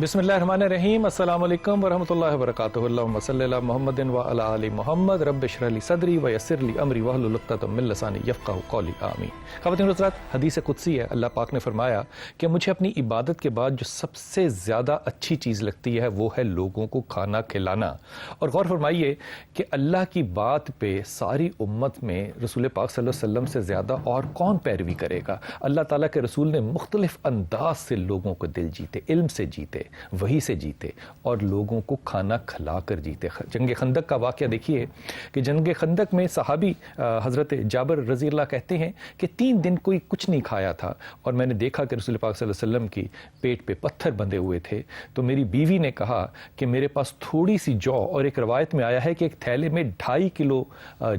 بسم اللہ الرحمن الرحیم، السلام علیکم ورحمۃ اللہ وبرکاتہ۔ اللہم صلی علی محمد وعلی آل محمد، رب اشرح لی صدری ویسر لی امری واحلل عقدۃ من لسانی یفقہوا قولی، آمین۔ خواتین و حضرات، حدیث قدسی ہے، اللہ پاک نے فرمایا کہ مجھے اپنی عبادت کے بعد جو سب سے زیادہ اچھی چیز لگتی ہے وہ ہے لوگوں کو کھانا کھلانا۔ اور غور فرمائیے کہ اللہ کی بات پہ ساری امت میں رسول پاک صلی اللہ علیہ وسلم سے زیادہ اور کون پیروی کرے گا؟ اللہ تعالیٰ کے رسول نے مختلف انداز سے لوگوں کو دل جیتے، علم سے جیتے، وحی سے جیتے اور لوگوں کو کھانا کھلا کر جیتے۔ جنگ خندق کا واقعہ دیکھیے کہ جنگ خندق میں صحابی حضرت جابر رضی اللہ کہتے ہیں کہ 3 دن کوئی کچھ نہیں کھایا تھا، اور میں نے دیکھا کہ رسول پاک صلی اللہ علیہ وسلم کی پیٹ پہ پتھر بندھے ہوئے تھے، تو میری بیوی نے کہا کہ میرے پاس تھوڑی سی جو، اور ایک روایت میں آیا ہے کہ ایک تھیلے میں 2.5 کلو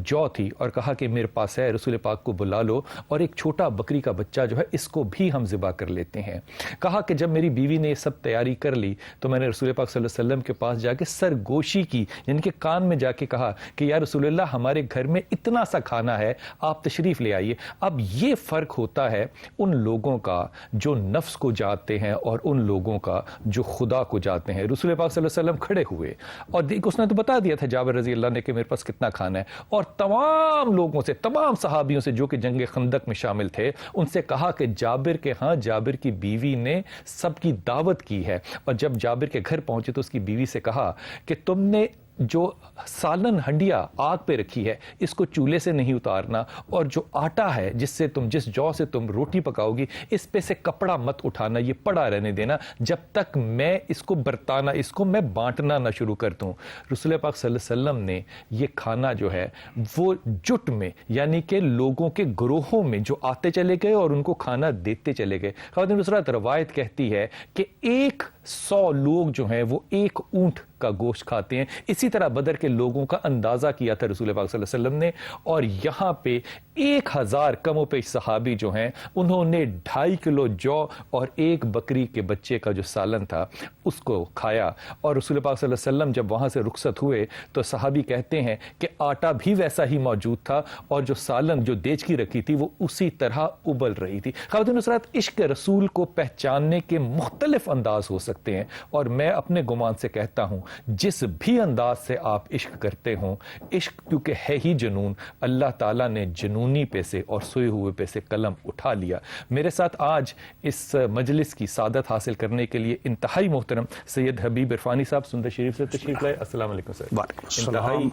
جو تھی، اور کہا کہ میرے پاس ہے، رسول پاک کو بلا لو اور ایک چھوٹا بکری کا بچہ جو ہے اس کو بھی ہم ذبح کر لیتے ہیں۔ کہا کہ جب میری بیوی نے یہ سب تیاری کر لی تو میں نے رسول پاک صلی اللہ علیہ وسلم کے پاس جا کے سرگوشی کی، یعنی کہ کان میں جا کے کہا کہ یا رسول اللہ، ہمارے گھر میں اتنا سا کھانا ہے، آپ تشریف لے آئیے۔ اب یہ فرق ہوتا ہے ان لوگوں کا جو نفس کو جاتے ہیں اور ان لوگوں کا جو خدا کو جاتے ہیں۔ رسول پاک صلی اللہ علیہ وسلم کھڑے ہوئے اور اس نے تو بتا دیا تھا جابر رضی اللہ نے کہ میرے پاس کتنا کھانا ہے، اور تمام لوگوں سے، تمام صحابیوں سے جو کہ جنگ خندق میں شامل تھے، ان سے کہا کہ جابر کے ہاں جابر کی بیوی نے سب کی دعوت کی ہے۔ اور جب جابر کے گھر پہنچے تو اس کی بیوی سے کہا کہ تم نے جو سالن ہنڈیا آگ پہ رکھی ہے اس کو چولہے سے نہیں اتارنا، اور جو آٹا ہے جس جو سے تم روٹی پکاؤ گی اس پہ سے کپڑا مت اٹھانا، یہ پڑا رہنے دینا جب تک میں اس کو برتانا، اس کو میں بانٹنا نہ شروع کر دوں۔ رسول پاک صلی اللہ علیہ وسلم نے یہ کھانا جو ہے وہ جٹ میں، یعنی کہ لوگوں کے گروہوں میں جو آتے چلے گئے اور ان کو کھانا دیتے چلے گئے۔ خواتین و حضرات، روایت کہتی ہے کہ 100 لوگ جو ہیں وہ 1 اونٹ کا گوشت کھاتے ہیں۔ اسی طرح بدر کے لوگوں کا اندازہ کیا تھا رسول پاک صلی اللہ علیہ وسلم نے، اور یہاں پہ 1000 کم و بیش صحابی جو ہیں انہوں نے 2.5 کلو جو اور 1 بکری کے بچے کا جو سالن تھا اس کو کھایا۔ اور رسول پاک صلی اللہ علیہ وسلم جب وہاں سے رخصت ہوئے تو صحابی کہتے ہیں کہ آٹا بھی ویسا ہی موجود تھا، اور جو سالن جو دیچ کی رکھی تھی وہ اسی طرح ابل رہی تھی۔ خواتین و حضرات، عشق رسول کو پہچاننے کے مختلف انداز ہو سکتے ہیں، اور میں اپنے گمان سے کہتا ہوں جس بھی انداز سے آپ عشق کرتے ہوں، عشق کیونکہ ہے ہی جنون، اللہ تعالیٰ نے جنونی پہ سے اور سوئے ہوئے پہ سے قلم اٹھا لیا۔ میرے ساتھ آج اس مجلس کی سعادت حاصل کرنے کے لیے انتہائی محترم سید حبیب عرفانی صاحب سندر شریف سے تشریف لائے۔ السلام علیکم سر۔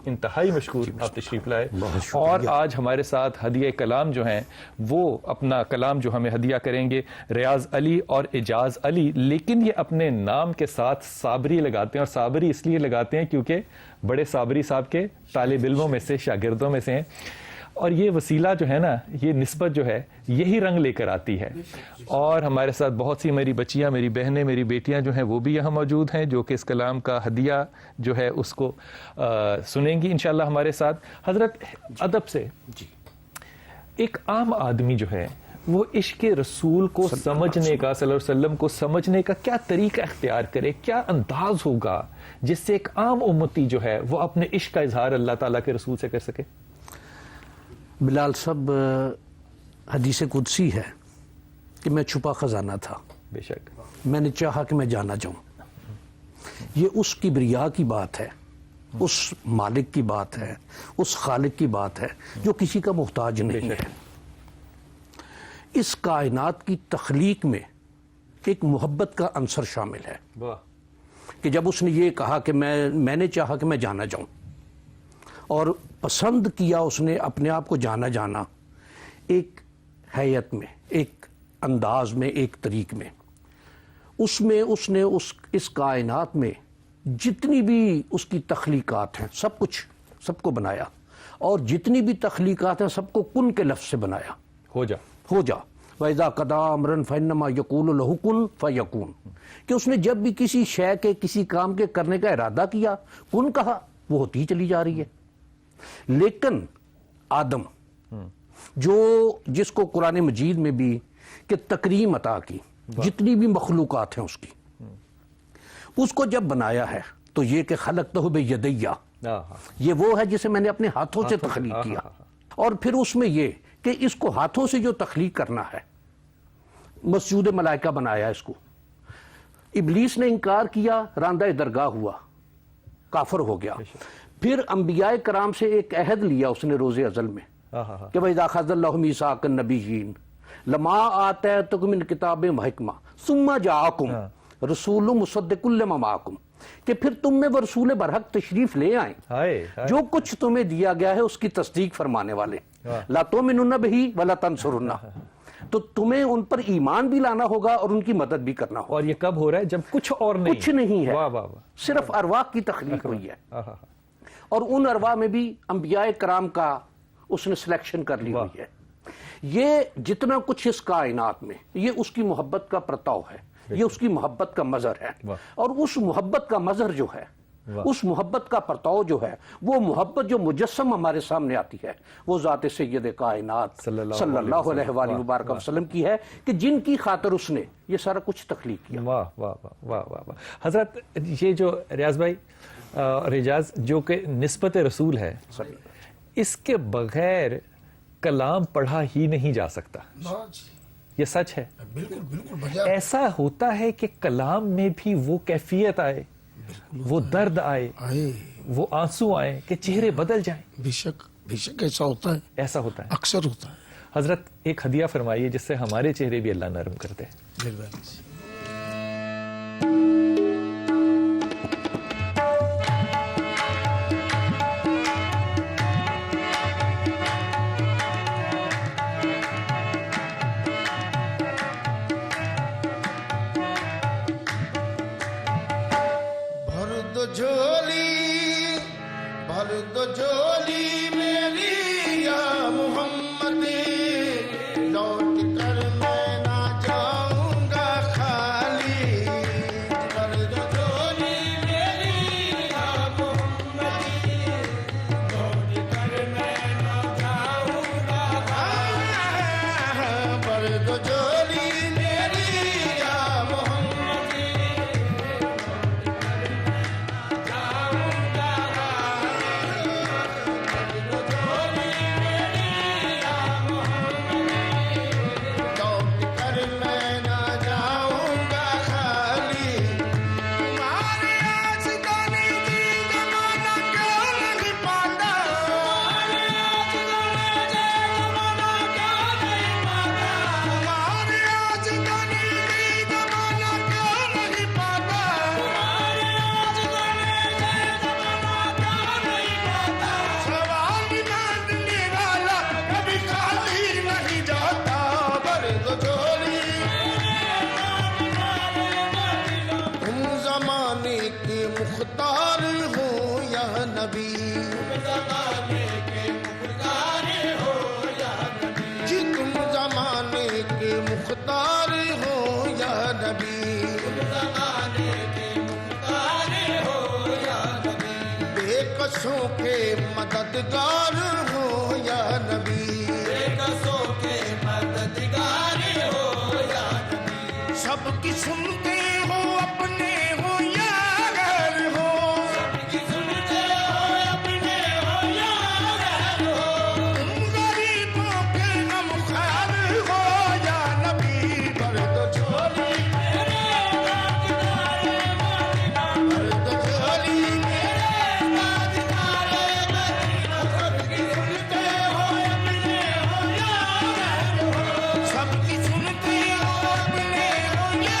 انتہائی مشکور آپ تشریف لائے، اور آج ہمارے ساتھ ہدیہ کلام جو ہیں وہ اپنا کلام جو ہمیں ہدیہ کریں گے ریاض علی اور اعجاز علی، لیکن یہ اپنے نام کے ساتھ صابری لگاتے ہیں، اور صابری اس لیے لگاتے ہیں کیونکہ بڑے صابری صاحب کے طالب علموں میں سے، شاگردوں میں سے ہیں، اور یہ وسیلہ جو ہے نا، یہ نسبت جو ہے یہی رنگ لے کر آتی ہے۔ اور ہمارے ساتھ بہت سی میری بچیاں، میری بہنیں، میری بیٹیاں جو ہیں وہ بھی یہاں موجود ہیں جو کہ اس کلام کا ہدیہ جو ہے اس کو سنیں گی انشاءاللہ ہمارے ساتھ۔ حضرت، ادب سے ایک عام آدمی جو ہے وہ عشق رسول کو سمجھنے کا، صلی اللہ علیہ وسلم کو سمجھنے کا کیا طریقہ اختیار کرے، کیا انداز ہوگا جس سے ایک عام امتی جو ہے وہ اپنے عشق کا اظہار اللہ تعالیٰ کے رسول سے کر سکے؟ بلال صاحب، حدیث قدسی ہے کہ میں چھپا خزانہ تھا، بے شک میں نے چاہا کہ میں جانا جاؤں۔ یہ اس کبریا کی بات ہے، اس مالک کی بات ہے، اس خالق کی بات ہے جو کسی کا محتاج نہیں ہے۔ اس کائنات کی تخلیق میں ایک محبت کا عنصر شامل ہے کہ جب اس نے یہ کہا کہ میں نے چاہا کہ میں جانا جاؤں، اور پسند کیا اس نے اپنے آپ کو جانا ایک حیت میں، ایک انداز میں، ایک طریق میں، اس میں اس نے اس کائنات میں جتنی بھی اس کی تخلیقات ہیں سب کو بنایا، اور جتنی بھی تخلیقات ہیں سب کو کن کے لفظ سے بنایا، ہو جا۔ وَإِذَا قَضَىٰ أَمْرًا فَإِنَّمَا يَقُولُ لَهُ كُن فَيَكُونُ، کہ اس نے جب بھی کسی شے کے، کسی کام کے کرنے کا ارادہ کیا، کن کہا، وہ ہوتی ہی چلی جا رہی ہے۔ لیکن آدم جس کو قرآن مجید میں بھی کہ تکریم عطا کی، جتنی بھی مخلوقات ہیں اس کی، اس کو جب بنایا ہے تو یہ کہ خلقتہ بیدیہ، یہ وہ ہے جسے میں نے اپنے ہاتھوں سے تخلیق کیا، اور پھر اس میں یہ کہ اس کو ہاتھوں سے جو تخلیق کرنا ہے، مسجود ملائکہ بنایا اس کو، ابلیس نے انکار کیا، راندہ درگاہ ہوا، کافر ہو گیا. پھر انبیاء کرام سے ایک عہد لیا اس نے روز ازل میں کہ وَإِذَا أَخَذَ اللَّهُ مِيثَاقَ النَّبِيِّينَ لَمَا آتَيْتُكُم مِّن كِتَابٍ وَحِكْمَةٍ ثُمَّ جَاءَكُم رَسُولٌ مُصَدِّقٌ لِّمَا مَعَكُم، کہ پھر تم میں وہ رسول برحق تشریف لے آئیں جو کچھ تمہیں دیا گیا ہے اس کی تصدیق فرمانے والے. لَا تُؤْمِنُنَّ بِهِ وَلَا تَنصُرُنَّهُ، تو تمہیں ان پر ایمان بھی لانا ہوگا اور ان کی مدد بھی کرنا ہوگا. اور یہ کب ہو رہا ہے؟ جب کچھ اور نہیں، کچھ نہیں ہے، واہ واہ واہ. صرف ارواح کی تخلیق ہوئی ہے. اور ان ارواح میں بھی انبیاء کرام کا اس نے سلیکشن کر لی ہوئی ہے. یہ جتنا کچھ اس کائنات میں، یہ اس کی محبت کا پرتاؤ ہے، یہ اس کی محبت کا مظہر ہے. اور اس محبت کا مظہر جو ہے، اس محبت کا پرتاؤ جو ہے، وہ محبت جو مجسم ہمارے سامنے آتی ہے، وہ ذات سید کائنات صلی اللہ علیہ وآلہ وبارک وسلم کی ہے، کہ جن کی خاطر اس نے یہ سارا کچھ تخلیق کیا. واہ واہ واہ واہ واہ. حضرت یہ جو ریاض بھائی اور اعجاز جو کہ نسبت رسول ہے، اس کے بغیر کلام پڑھا ہی نہیں جا سکتا. یہ سچ ہے. بالکل بالکل بجا. ایسا ہوتا ہے کہ کلام میں بھی وہ کیفیت آئے، وہ درد آئے، وہ آنسو آئے کہ چہرے بدل جائیں. بے شک ایسا ہوتا ہے، ایسا ہوتا ہے. اکثر ہوتا ہے. حضرت ایک ہدیہ فرمائیے جس سے ہمارے چہرے بھی اللہ نرم کرتے ہیں. مہربانی. بھر دو جھولی میری یا محمد، لوٹ کر میں نہ جاؤں گا خالی. بھر دو جھولی میری یا محمد، لوٹ کر میں نہ جاؤں گا خالی. بھر دو جھولی میری یا محمد، مختار ہو یا نبی، زمانے کے مختار ہو یا نبی. جی تم زمانے کے مختار ہو یا نبی، زمانے کے مختار ہو یا نبی. بے کسوں کے مددگار ہو یا نبی، بے کسوں کے مددگار ہو یا نبی. سب کی سنتے ہو اپنے ہو یا سب کی سنتے ہو اپنے ہو یا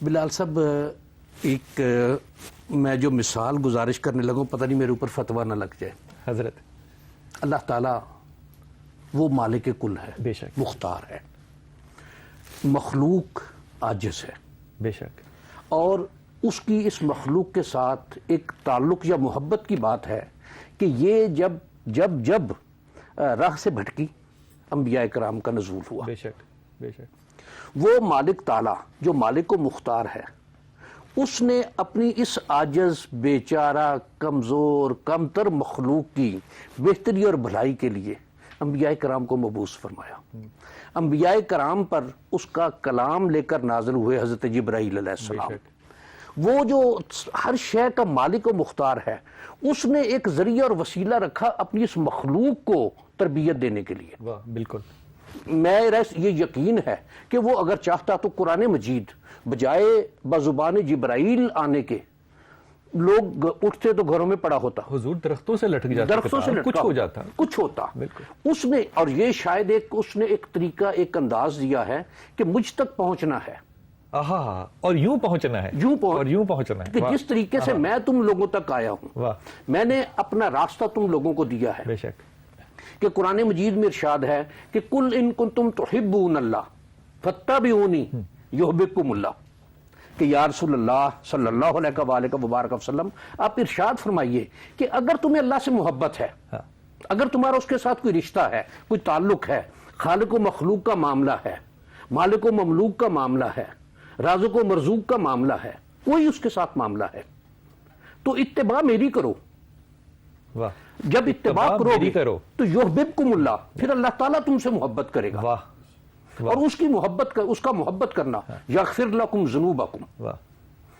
بلال صاحب ایک میں جو مثال گزارش کرنے لگوں پتہ نہیں میرے اوپر فتویٰ نہ لگ جائے. حضرت اللہ تعالیٰ وہ مالک کل ہے, بے شک, مختار ہے, مخلوق عاجز ہے, بے شک, اور اس کی اس مخلوق کے ساتھ ایک تعلق یا محبت کی بات ہے کہ یہ جب راہ سے بھٹکی انبیاء کرام کا نزول ہوا. بے شک, بے شک, وہ مالک تعالیٰ جو مالک و مختار ہے اس نے اپنی اس عاجز بیچارہ کمزور کمتر مخلوق کی بہتری اور بھلائی کے لیے انبیاء کرام کو مبعوث فرمایا. انبیاء کرام پر اس کا کلام لے کر نازل ہوئے حضرت جبرائیل علیہ السلام. وہ جو ہر شے کا مالک و مختار ہے اس نے ایک ذریعہ اور وسیلہ رکھا اپنی اس مخلوق کو تربیت دینے کے لیے. واہ, بالکل. میرا یہ یقین ہے کہ وہ اگر چاہتا تو قرآن مجید بجائے بزبان جبرائیل آنے کے لوگ اٹھتے تو گھروں میں پڑا ہوتا, حضور درختوں سے لٹک جاتا, درختوں سے کچھ ہو جاتا, کچھ ہوتا. بالکل. اس نے, اور یہ شاید اس نے ایک طریقہ ایک انداز دیا ہے کہ مجھ تک پہنچنا ہے, آہا, اور یوں پہنچنا ہے, اور یوں پہنچنا ہے, کہ جس طریقے سے میں تم لوگوں تک آیا ہوں واہ, میں نے اپنا راستہ تم لوگوں کو دیا ہے. بے شک, کہ قرآن مجید میں ارشاد ہے کہ کل ان کنتم تحبون اللہ فاتبعونی یحببکم اللہ, کہ یا رسول اللہ صلی اللہ علیہ وآلہ وبارک وسلم آپ ارشاد فرمائیے کہ اگر تمہیں اللہ سے محبت ہے, اگر تمہارا اس کے ساتھ کوئی رشتہ ہے, کوئی تعلق ہے, خالق و مخلوق کا معاملہ ہے, مالک و مملوک کا معاملہ ہے, رازق و مرزوق کا معاملہ ہے, کوئی اس کے ساتھ معاملہ ہے, تو اتباع میری کرو. واہ, جب اتباع میری کرو کرو تو یحببکم اللہ, پھر اللہ تعالیٰ تم سے محبت کرے گا. واہ, اور اس کی محبت اس کا محبت کرنا یغفر لکم ذنوبکم, واہ,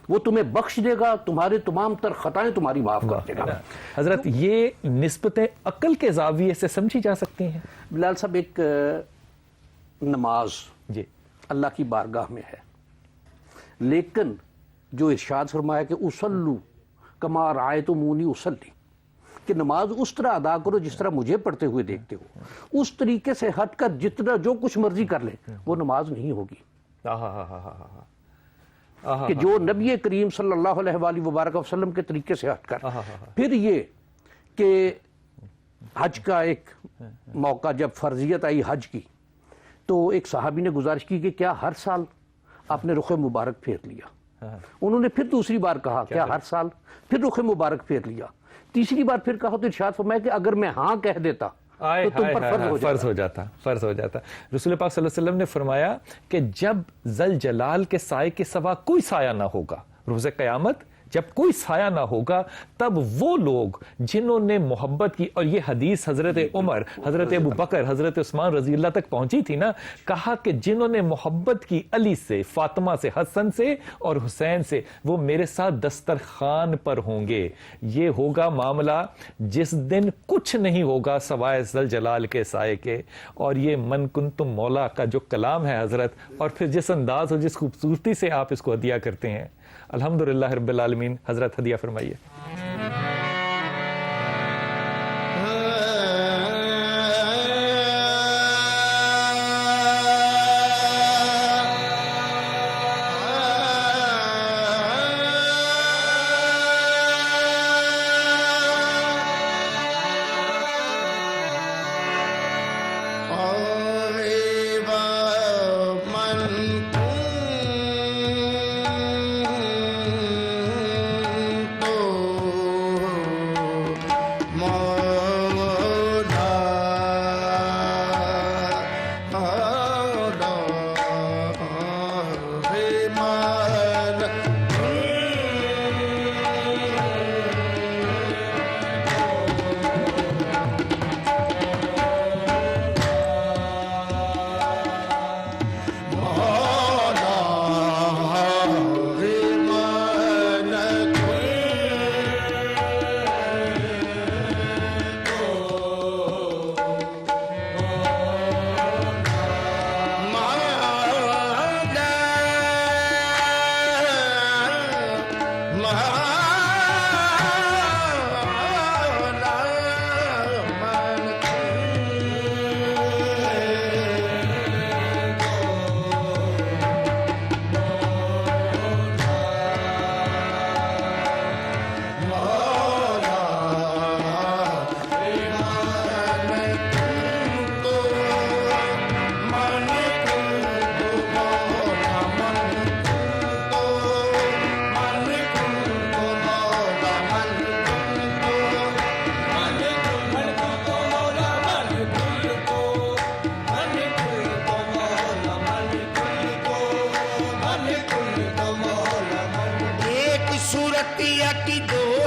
وہ تمہیں بخش دے گا, تمہارے تمام تر خطائیں تمہاری معاف کر دے گا. حضرت یہ نسبتیں عقل کے زاویے سے سمجھی جا سکتی ہیں؟ بلال صاحب ایک نماز جی اللہ کی بارگاہ میں ہے, لیکن جو ارشاد فرمایا کہ اصلو کما رأیتمونی اصلی, کہ نماز اس طرح ادا کرو جس طرح مجھے پڑھتے ہوئے دیکھتے ہو, اس طریقے سے ہٹ کر جتنا جو کچھ مرضی کر لے وہ نماز نہیں ہوگی. کہ جو نبی کریم صلی اللہ علیہ وآلہ وبارک وسلم کے طریقے سے ہٹ کر, پھر یہ کہ حج کا ایک موقع جب فرضیت آئی حج کی تو ایک صحابی نے گزارش کی کہ کیا ہر سال آپ نے رخ مبارک پھیر لیا؟ انہوں نے پھر دوسری بار کہا کیا ہر سال؟ پھر رخ مبارک پھیر لیا. تیسری بار پھر کہا تو ارشاد فرمایا کہ اگر میں ہاں کہہ دیتا تو تم پر فرض ہو جاتا. رسول پاک صلی اللہ علیہ وسلم نے فرمایا کہ جب ذل جلال کے سائے کے سوا کوئی سایہ نہ ہوگا, روز قیامت جب کوئی سایہ نہ ہوگا, تب وہ لوگ جنہوں نے محبت کی, اور یہ حدیث حضرت عمر, حضرت ابو بکر, حضرت عثمان رضی اللہ تک پہنچی تھی نا, کہا کہ جنہوں نے محبت کی علی سے, فاطمہ سے, حسن سے اور حسین سے, وہ میرے ساتھ دسترخوان پر ہوں گے. یہ ہوگا معاملہ جس دن کچھ نہیں ہوگا سوائے ذل جلال کے سائے کے. اور یہ من کنتم مولا کا جو کلام ہے حضرت, اور پھر جس انداز اور جس خوبصورتی سے آپ اس کو ہدیہ کرتے ہیں, الحمدللہ رب العالمین. حضرت ہدیہ فرمائیے.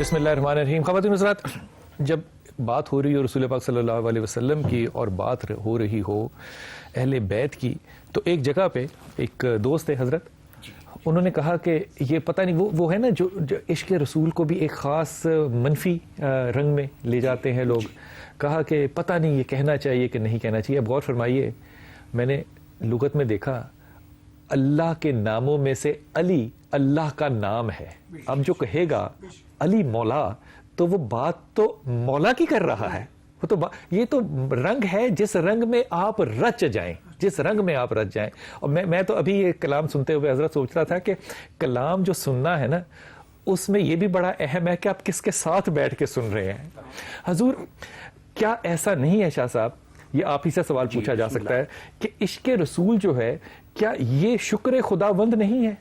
بسم اللہ الرحمن الرحیم. خواتین و حضرات، جب بات ہو رہی ہو رسول پاک صلی اللہ علیہ وسلم کی اور بات ہو رہی ہو اہل بیت کی، تو ایک جگہ پہ ایک دوست ہے حضرت، انہوں نے کہا کہ یہ پتہ نہیں وہ ہے نا جو عشق رسول کو بھی ایک خاص منفی رنگ میں لے جاتے ہیں لوگ. کہا کہ پتہ نہیں یہ کہنا چاہیے کہ نہیں کہنا چاہیے. اب غور فرمائیے، میں نے لغت میں دیکھا اللہ کے ناموں میں سے علی اللہ کا نام ہے. اب جو کہے گا علی مولا، تو وہ بات تو مولا کی کر رہا ہے. وہ تو یہ تو رنگ ہے جس رنگ میں آپ رچ جائیں، جس رنگ میں آپ رچ جائیں. اور میں تو ابھی یہ کلام سنتے ہوئے حضرت سوچ رہا تھا کہ کلام جو سننا ہے نا، اس میں یہ بھی بڑا اہم ہے کہ آپ کس کے ساتھ بیٹھ کے سن رہے ہیں. حضور، کیا ایسا نہیں ہے شاہ صاحب، یہ آپ ہی سے سوال پوچھا جا سکتا ہے کہ عشق رسول جو ہے، کیا یہ شکر خداوند نہیں ہے؟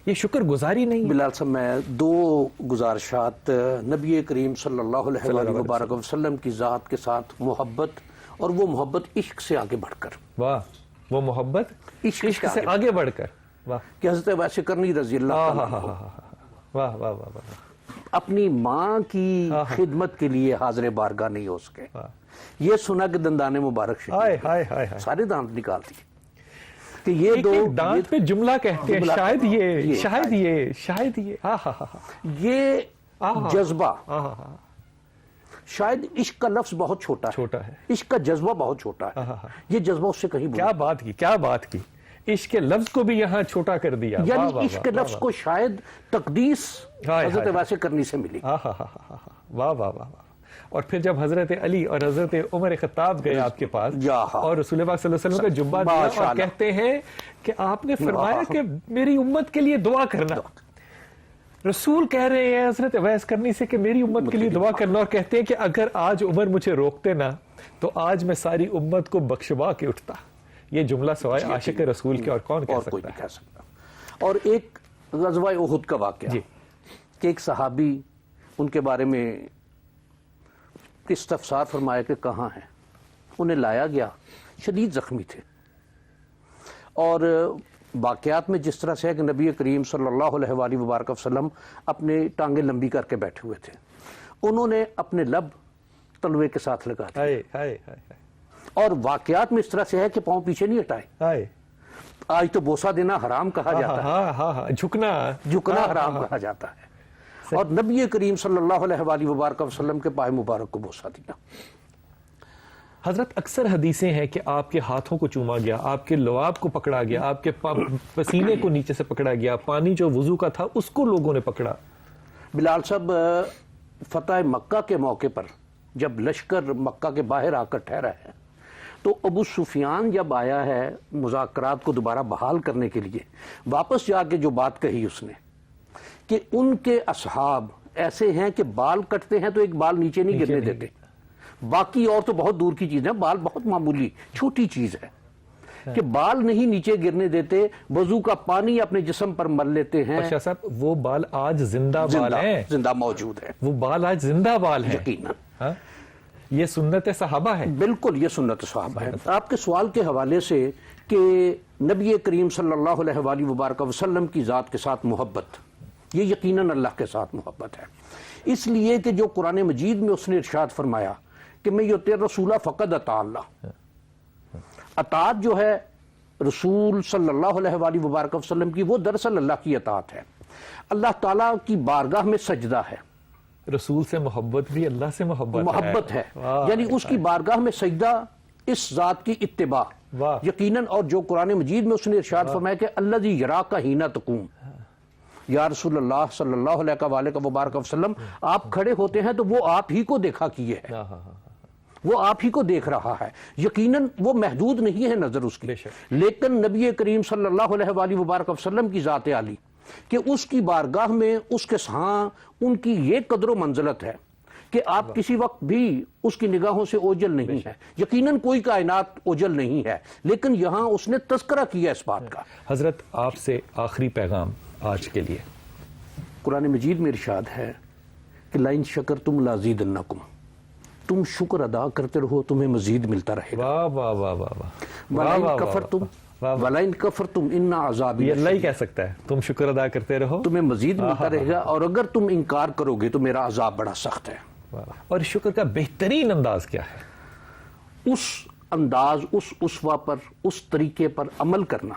یہ شکر گزاری نہیں ہے؟ بلال صاحب، میں دو گزارشات نبی کریم صلی اللہ علیہ وآلہ وبارک وسلم کی ذات کے ساتھ محبت، اور وہ محبت عشق سے آگے بڑھ کر. واہ، وہ محبت عشق سے آگے بڑھ کر. واہ کہ حضرت ویسے کرنی رضی اللہ عنہ واہ واہ واہ واہ، اپنی ماں کی خدمت کے لیے حاضر بارگاہ نہیں ہو سکے. یہ سنا کہ دندان مبارک شریف سارے دانت نکال دیے کہ یہ دو دانت پہ جملہ کہتے ہیں، شاید یہ شاید یہ شاید یہ جذبہ، شاید عشق کا لفظ بہت چھوٹا ہے، عشق کا جذبہ بہت چھوٹا ہے. یہ جذبہ اس سے کہیں کیا بات کی، کیا بات کی، عشق کے لفظ کو بھی یہاں چھوٹا کر دیا. یعنی عشق کے لفظ کو شاید تقدیس حضرت ویسے کرنی سے ملی. واہ واہ واہ. اور پھر جب حضرت علی اور حضرت عمر خطاب گئے آپ کے پاس اور رسول پاک صلی اللہ علیہ وسلم کا جبہ دیا اور کہتے ہیں کہ آپ نے فرمایا کہ میری امت کے لیے دعا کرنا. رسول کہہ رہے ہیں حضرت ویس کرنی سے کہ میری امت کے لیے دعا کرنا، اور کہتے ہیں کہ اگر آج عمر مجھے روکتے نا تو آج میں ساری امت کو بخشوا کے اٹھتا. یہ جملہ سوائے عاشق رسول کے اور کون کہہ سکتا ہے؟ اور ایک غزوہ احد کا واقعہ کہ ایک صحابی، ان کے بارے میں استفسار فرمایا کہ کہاں ہیں. انہیں لایا گیا، شدید زخمی تھے، اور واقعات میں جس طرح سے ہے کہ نبی کریم صلی اللہ علیہ وآلہ وبارک وسلم اپنے ٹانگیں لمبی کر کے بیٹھے ہوئے تھے. انہوں نے اپنے لب تلوے کے ساتھ لگا دیے، اور واقعات میں اس طرح سے ہے کہ پاؤں پیچھے نہیں ہٹائے. آج تو بوسہ دینا حرام کہا جاتا ہے، جھکنا حرام کہا جاتا ہے، اور نبی کریم صلی اللہ علیہ وآلہ وبارک وسلم کے پائے مبارک کو بوسہ دیا. حضرت اکثر حدیثیں ہیں کہ آپ کے ہاتھوں کو چوما گیا، آپ کے لعاب کو پکڑا گیا، آپ کے پسینے کو نیچے سے پکڑا گیا، پانی جو وضو کا تھا اس کو لوگوں نے پکڑا. بلال صاحب، فتح مکہ کے موقع پر جب لشکر مکہ کے باہر آ کر ٹھہرا ہے، تو ابو سفیان جب آیا ہے مذاکرات کو دوبارہ بحال کرنے کے لیے، واپس جا کے جو بات کہی اس نے کہ ان کے اصحاب ایسے ہیں کہ بال کٹتے ہیں تو ایک بال نیچے نہیں گرنے دیتے، باقی اور تو بہت دور کی چیز ہے، بال بہت معمولی چھوٹی چیز ہے کہ بال نہیں نیچے گرنے دیتے، وضو کا پانی اپنے جسم پر مل لیتے ہیں. شاہ صاحب، وہ بال آج زندہ بال ہیں، زندہ موجود ہے، وہ بال آج زندہ بال ہیں یقیناً. یہ سنت صحابہ ہے. بالکل، یہ سنت صحابہ ہے. آپ کے سوال کے حوالے سے کہ نبی کریم صلی اللہ علیہ وآلہ وبارک وسلم کی ذات کے ساتھ محبت، یہ یقیناً اللہ کے ساتھ محبت ہے، اس لیے کہ جو قرآن مجید میں اس نے ارشاد فرمایا کہ میں یطیع الرسول فقد اطاع اللہ. اطاعت جو ہے رسول صلی اللہ علیہ وآلہ وبارک وسلم کی، وہ دراصل اللہ کی اطاعت ہے. اللہ تعالیٰ کی بارگاہ میں سجدہ ہے. رسول سے محبت بھی اللہ سے محبت ہے، یعنی اس کی بارگاہ میں سجدہ اس ذات کی اتباع یقیناً. اور جو قرآن مجید میں اس نے ارشاد فرمایا کہ الذی یراک حین تقوم، یا رسول اللہ صلی اللہ علیہ وآلہ وبارک وسلم، آپ کھڑے ہوتے ہیں تو وہ آپ ہی کو دیکھا کیے ہے، وہ آپ ہی کو دیکھ رہا ہے. یقیناً وہ محدود نہیں ہے نظر اس کی، لیکن نبی کریم صلی اللہ علیہ وآلہ وبارک وسلم کی ذات عالی کہ اس کی بارگاہ میں اس کے سہاں ان کی یہ قدر و منزلت ہے کہ آپ کسی وقت بھی اس کی نگاہوں سے اوجل نہیں ہے. یقیناً کوئی کائنات اوجل نہیں ہے، لیکن یہاں اس نے تذکرہ کیا اس بات کا. حضرت آپ سے آخری پیغام آج کے لیے. قرآن مجید میں ارشاد ہے کہ لئن شکرتم لازیدنکم، تم شکر ادا کرتے رہو تمہیں مزید ملتا رہے گا. واہ واہ واہ واہ واہ. ولئن کفرتم واہ۔ وَلَئِن كَفَرْتُمْ إِنَّ عَذَابِي یہ اللہ ہی کہہ سکتا ہے، تم شکر ادا کرتے رہو، تمہیں مزید ملتا رہے گا، اور اگر تم انکار کرو گے تو میرا عذاب بڑا سخت ہے۔ اور شکر کا بہترین انداز کیا ہے؟ اس انداز، اس اسوہ پر، اس طریقے پر عمل کرنا،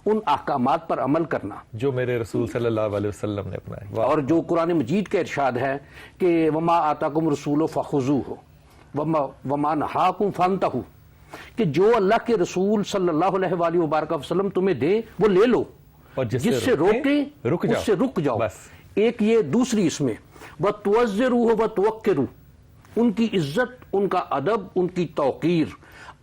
ان احکامات پر عمل کرنا جو میرے رسول صلی اللہ علیہ وسلم نے اپنائے، اور جو قرآن مجید کا ارشاد ہے کہ وما آتاکم رسول فخذوہ وما نہاکم فانتہوا، کہ جو اللہ کے رسول صلی اللہ علیہ وآلہ وبارک وسلم تمہیں دے وہ لے لو، اور جس سے روکے اس سے رک جاؤ۔ بس ایک یہ، دوسری اس میں وَتُوَزِّرُوهُ وَتُوَقِّرُوهُ، ان کی عزت، ان کا ادب، ان کی توقیر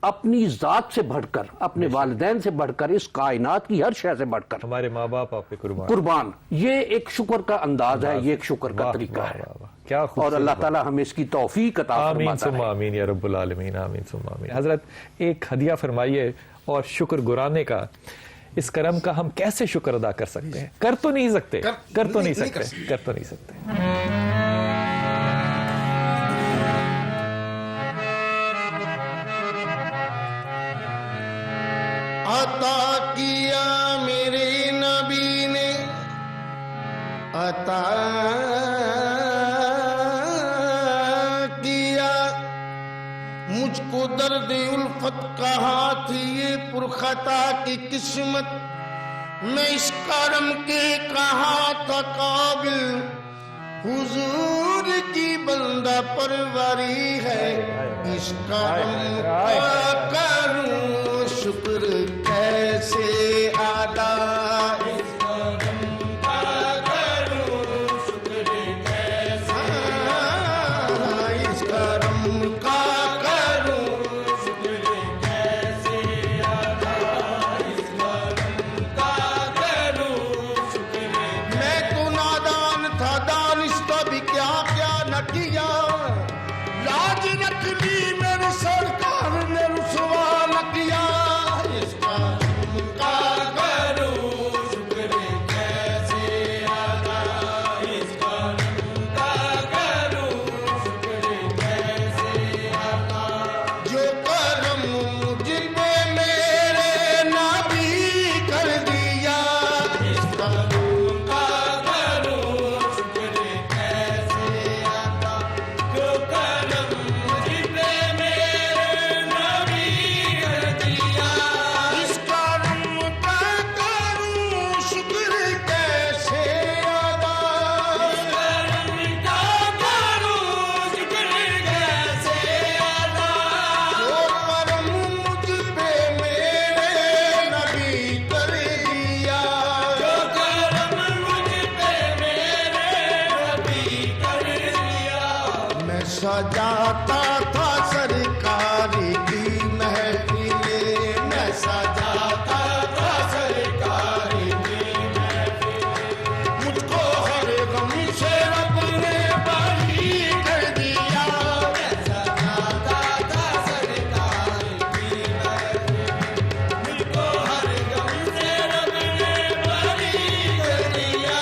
اپنی ذات سے بڑھ کر، اپنے والدین سے بڑھ کر، اس کائنات کی ہر شے سے بڑھ کر ہمارے ماں باپ آپ پہ قربان، یہ ایک شکر کا انداز ہے، یہ ایک شکر کا طریقہ ہے، کیا اور خوبصورت اللہ تعالی ہمیں اس کی توفیق عطا آمین فرماتا ثم ہے۔ آمین یا رب العالمین، آمین ثم آمین۔ حضرت ایک ہدیہ فرمائیے اور شکر گرانے کا، اس کرم کا ہم کیسے شکر ادا کر سکتے ہیں؟ کر تو نہیں سکتے، کر تو نہیں سکتے۔ عطا کیا میرے نبی نے، عطا کیا مجھ کو درد الفت، کہا تھی یہ پرخطا کی قسمت، میں اس کرم کے کہا تھا قابل، حضور کی بندہ پروری ہے، اس کرم کا کروں شکر کیسے ادا، اس کرم کا کروں شکر کیسے ادا، اس کرم کا کروں شکر کیسے ادا، اس کرم کا کروں شکر، میں تو نادان تھا، دانستہ بھی کیا کیا نہ کیا، لاج رکھ لی میرے سرکار نے رسوا نہ کیا، اس کرم کا کروں شکر کیسے ادا، اس کرم کا کروں شکر کیسے ادا، جو کرم مجھ پہ میرے نبی کر دیا، اس کرم کا کروں شکر کیسے ادا، جو کرم مجھ پہ میرے نبی کر دیا، اس کرم کا کروں شکر کیسے ادا، اس کرم کا کروں شکر کیسے ادا، جو کرم مجھ پہ میرے نبی کر دیا، جو کرم مجھ پہ میرے نبی کر دیا، میں سجاتا تھا سرکار کی محفلیں، میں سجاتا تھا سرکار کی محفلیں، مجھ کو ہر غم سے رب نے بری کر دیا، میں سجاتا تھا سرکار کی محفلیں، مجھ کو ہر غم سے رب نے بری کر دیا،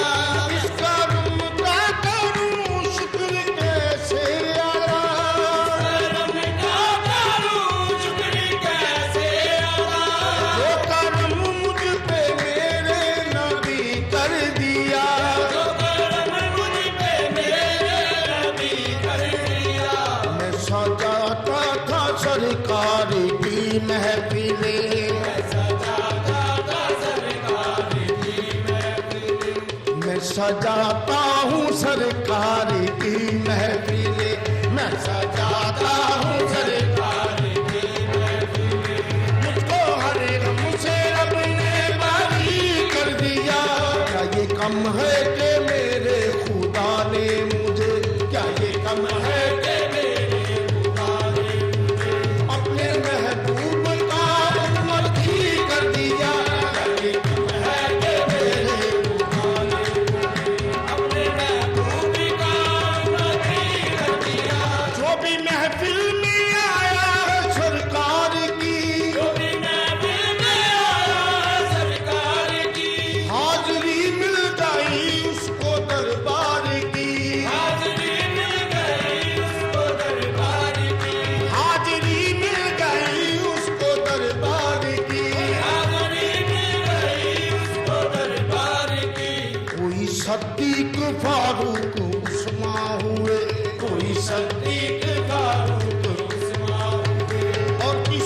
اس کرم کا کروں شکر کیسے ادا، کرم کا کروں شکر کیسے ادا، جو کرم مجھ پہ میرے نبی کر دیا، جو کرم مجھ پہ میرے نبی کر دیا، میں سجاتا تھا سرکار کی محفلیں، میں سجاتا تھا سرکار کی محفلیں، میں سجاتا ہوں سرکار کی محفلیں، میں سجاتا ہوں سرکار کی محفلیں، مجھ کو ہر غم سے رب نے بری کر دیا، کیا یہ کم ہے کہ میرے خدا نے مجھے، کیا یہ کم ہے کہ میرے خدا نے مجھے اپنے محبوب کا امتی کر دیا، کیا یہ کم ہے کہ میرے خدا نے مجھے اپنے محبوب کا امتی کر دیا، جو بھی محفل میں آیا ہے سرکار کی، جو بھی محفل میں آیا ہے سرکار کی، حاضری مل گئی اس کو دربار کی، حاضری مل گئی اس کو دربار کی، حاضری مل گئی اس کو دربار کی، حاضری